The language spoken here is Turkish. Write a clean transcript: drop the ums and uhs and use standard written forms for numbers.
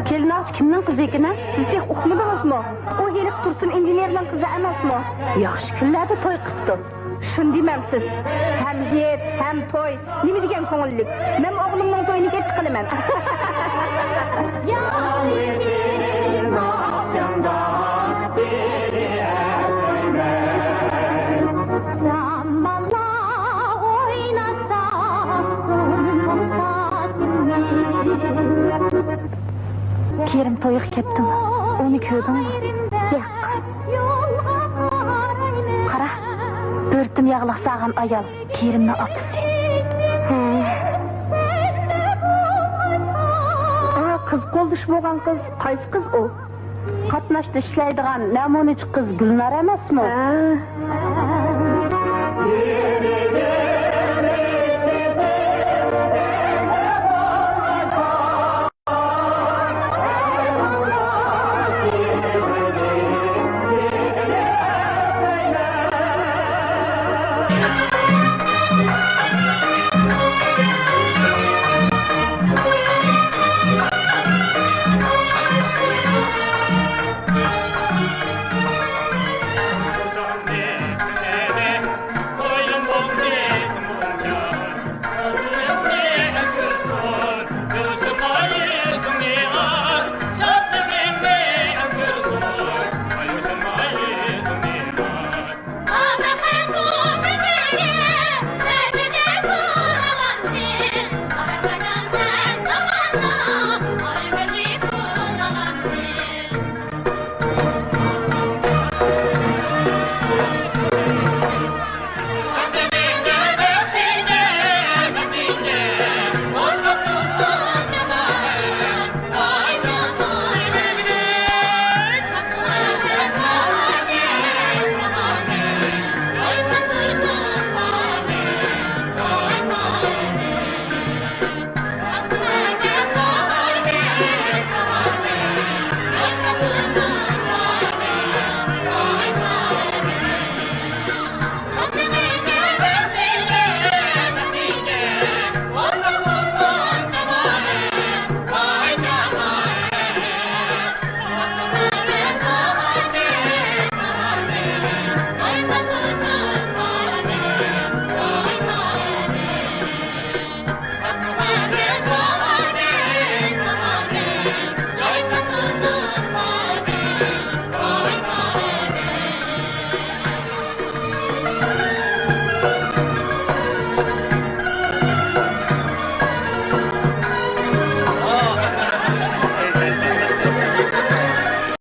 Kelin ağaç kimden kızı ekin ha? Siz de uqmadınız mı? O Elif Tursun injinerden kızı emas mı? Yaxşı kunlarda toy qıptı. Şun demem siz. Hem jet, hem toy. Nime degen ko'ngillik. Men o'g'limning to'yini ketdi qilaman. Kerim toyuq ketdim. Onu ko'rding mi? Yo'q. Qara. Börtüm yağlaq sağan ayal. Kerimning opasi. Kız qo'ldish bo'lgan qiz, qaysi qiz u? Qatnashda ishlaydigan namunich qiz Gulnar emasmi?